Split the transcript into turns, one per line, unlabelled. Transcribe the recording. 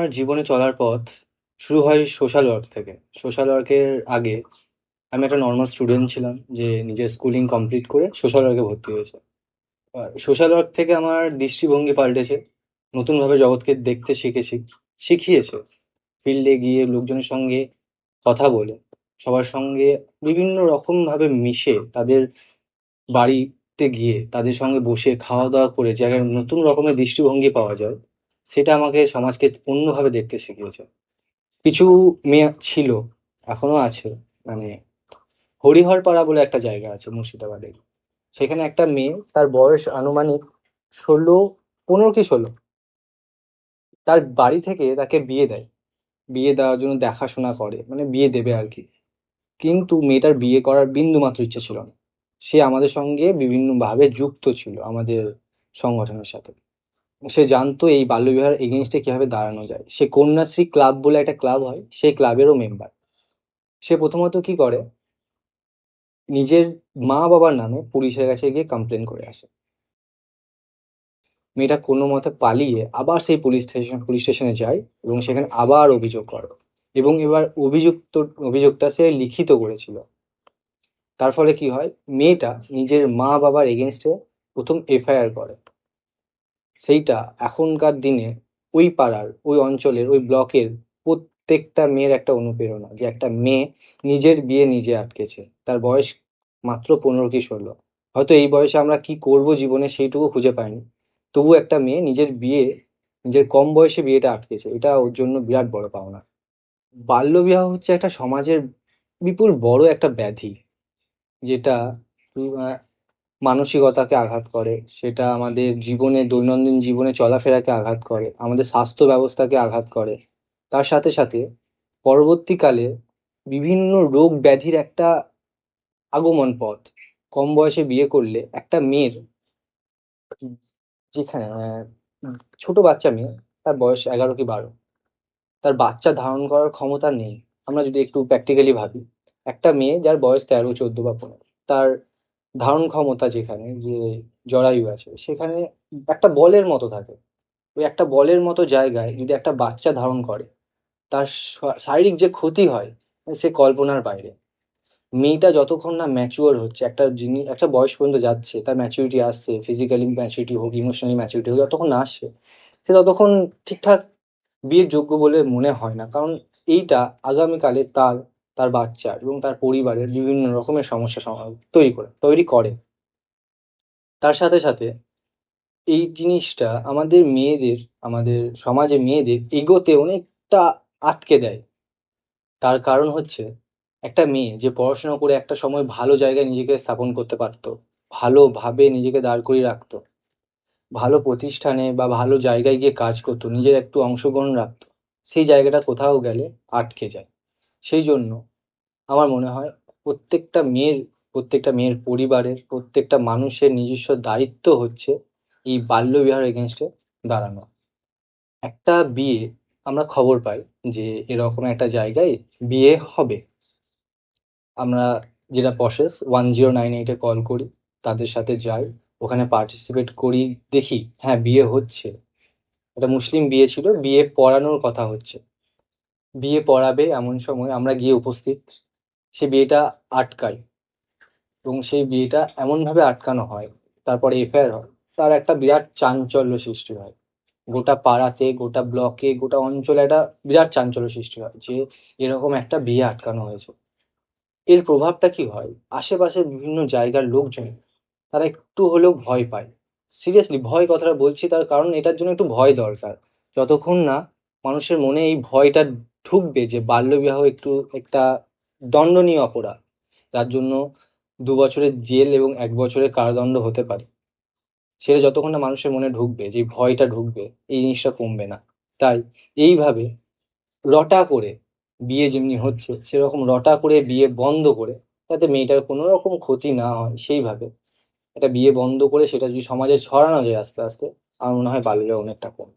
আমার জীবনে চলার পথ শুরু হয় সোশ্যাল ওয়ার্ক থেকে। সোশ্যাল ওয়ার্কের আগে আমি একটা নর্মাল স্টুডেন্ট ছিলাম যে নিজের স্কুলিং কমপ্লিট করে সোশ্যাল ওয়ার্কে ভর্তি হয়েছে। সোশ্যাল ওয়ার্ক থেকে আমার দৃষ্টিভঙ্গি পাল্টেছে, নতুনভাবে জগৎকে দেখতে শিখেছি, শিখিয়েছে। ফিল্ডে গিয়ে লোকজনের সঙ্গে কথা বলে, সবার সঙ্গে বিভিন্ন রকমভাবে মিশে, তাদের বাড়িতে গিয়ে তাদের সঙ্গে বসে খাওয়া দাওয়া করে যে একটা নতুন রকমের দৃষ্টিভঙ্গি পাওয়া যায়, সেটা আমাকে সমাজকে অন্যভাবে দেখতে শিখিয়েছে। কিছু মেয়ে ছিল, এখনো আছে, মানে হরিহরপাড়া বলে একটা জায়গা আছে মুর্শিদাবাদে। সেখানে একটা মেয়ে, তার বয়স আনুমানিক 15 কি 16। তার বাড়ি থেকে তাকে বিয়ে দেয়, বিয়ে দেওয়ার জন্য দেখাশোনা করে, মানে বিয়ে দেবে আর কি। কিন্তু মেয়েটার বিয়ে করার বিন্দুমাত্র ইচ্ছে ছিল না। সে আমাদের সঙ্গে বিভিন্নভাবে যুক্ত ছিল, আমাদের সংগঠনের সাথে। সে জানতো এই বাল্যবিবাহের এগেনস্টে কিভাবে দাঁড়ানো যায়। সে কন্যাশ্রী ক্লাব বলে একটা ক্লাব হয়, সেই ক্লাবেরও মেম্বার। সে প্রথমত কি করে, নিজের মা বাবার নামে পুলিশের কাছে গিয়ে কমপ্লেন করে আসে। মেয়েটা কোনো মতে পালিয়ে আবার সেই পুলিশ স্টেশনে যায় এবং সেখানে আবার অভিযোগ করে। এবং এবার অভিযোগটা সে লিখিত করেছিল। তার ফলে কি হয়, মেয়েটা নিজের মা বাবার এগেনস্টে প্রথম এফআইআর করে। সেইটা এখনকার দিনে ওই পাড়ার, ওই অঞ্চলের, ওই ব্লকের প্রত্যেকটা মেয়ের একটা অনুপ্রেরণা, যে একটা মেয়ে নিজের বিয়ে নিজে আটকেছে। তার বয়স মাত্র 15 কি 16। হয়তো এই বয়সে আমরা কি করব জীবনে সেইটুকু খুঁজে পাইনি, তবু একটা মেয়ে নিজের বিয়ে, নিজের কম বয়সে বিয়েটা আটকেছে, এটা ওর জন্য বিরাট বড় পাওনা। বাল্যবিবাহ হচ্ছে একটা সমাজের বিপুল বড় একটা ব্যাধি, যেটা আহ, মানসিকতাকে আঘাত করে, সেটা আমাদের জীবনে, দৈনন্দিন জীবনে চলাফেরাকে আঘাত করে, আমাদের স্বাস্থ্য ব্যবস্থাকে আঘাত করে। তার সাথে সাথে পরবর্তীকালে বিভিন্ন রোগ ব্যাধির একটা আগমন পথ। কম বয়সে বিয়ে করলে একটা মেয়ের, যেখানে ছোট বাচ্চা মেয়ে, তার বয়স 11 কি 12, তার বাচ্চা ধারণ করার ক্ষমতা নেই। আমরা যদি একটু প্র্যাকটিক্যালি ভাবি, একটা মেয়ে যার বয়স 13 14 বা 15, তার ধারণ ক্ষমতা, যেখানে যে জরায়ু আছে, সেখানে একটা বলের মতো থাকে। ওই একটা বলের মতো জায়গায় যদি একটা বাচ্চা ধারণ করে, তার শারীরিক যে ক্ষতি হয়, সে কল্পনার বাইরে। মেয়েটা যতক্ষণ না ম্যাচিওর হচ্ছে, একটা জিনিস একটা বয়স পর্যন্ত যাচ্ছে, তার ম্যাচুরিটি আসছে, ফিজিক্যালি ম্যাচুরিটি হোক, ইমোশনালি ম্যাচুরিটি হোক, যতক্ষণ না আসছে, সে ততক্ষণ ঠিকঠাক বিয়ের যোগ্য বলে মনে হয় না। কারণ এইটা আগামীকালে তার, তার বাচ্চার এবং তার পরিবারের বিভিন্ন রকমের সমস্যা তৈরি করে। তার সাথে সাথে এই জিনিসটা আমাদের মেয়েদের, আমাদের সমাজে মেয়েদের এগোতে অনেকটা আটকে দেয়। তার কারণ হচ্ছে, একটা মেয়ে যে পড়াশোনা করে একটা সময় ভালো জায়গায় নিজেকে স্থাপন করতে পারতো, ভালোভাবে নিজেকে দাঁড় করিয়ে রাখতো, ভালো প্রতিষ্ঠানে বা ভালো জায়গায় গিয়ে কাজ করতো, নিজের একটু অংশগ্রহণ রাখতো, সেই জায়গাটা কোথাও গেলে আটকে যায়। সেই জন্য আমার মনে হয় প্রত্যেকটা মেয়ের পরিবারের, প্রত্যেকটা মানুষের নিজস্ব দায়িত্ব হচ্ছে এই বাল্যবিবাহের এগেনস্টে দাঁড়ানো। একটা বিয়ে, আমরা খবর পাই যে এরকম একটা জায়গায় বিয়ে হবে, আমরা যেটা প্রসেস 1098-এ কল করি, তাদের সাথে যাই, ওখানে পার্টিসিপেট করি, দেখি হ্যাঁ বিয়ে হচ্ছে। একটা মুসলিম বিয়ে ছিল, বিয়ে পড়ানোর কথা হচ্ছে, বিয়ে পড়াবে এমন সময় আমরা গিয়ে উপস্থিত। সে বিয়েটা আটকায়, এবং সেই বিয়েটা এমনভাবে আটকানো হয়, তারপরে এফআইআর হয়। তার একটা বিরাট চাঞ্চল্য সৃষ্টি হয়, গোটা পাড়াতে, গোটা ব্লকে, গোটা অঞ্চলে একটা বিরাট চাঞ্চল্য সৃষ্টি হয় যে এরকম একটা বিয়ে আটকানো হয়েছে। এর প্রভাবটা কি হয়, আশেপাশের বিভিন্ন জায়গার লোকজন, তারা একটু হলেও ভয় পায়। সিরিয়াসলি ভয় কথাটা বলছি, তার কারণ এটার জন্য একটু ভয় দরকার। যতক্ষণ না মানুষের মনে এই ভয়টা ঢুকবে যে বাল্যবিবাহ একটু একটা দণ্ডনীয় অপরাধ, যার জন্য 2 বছরের জেল এবং 1 বছরের কারাদণ্ড হতে পারে, সেটা যতক্ষণ না মানুষের মনে ঢুকবে, যে ভয়টা ঢুকবে, এই জিনিসটা কমবে না। তাই এইভাবে রটা করে বিয়ে যেমনি হচ্ছে, সেরকম রটা করে বিয়ে বন্ধ করে, যাতে মেয়েটার কোনো রকম ক্ষতি না হয়, সেইভাবে একটা বিয়ে বন্ধ করে সেটা যদি সমাজে ছড়ানো যায় আস্তে আস্তে, আমার মনে হয় বাল্যবিবাহ অনেকটা কম।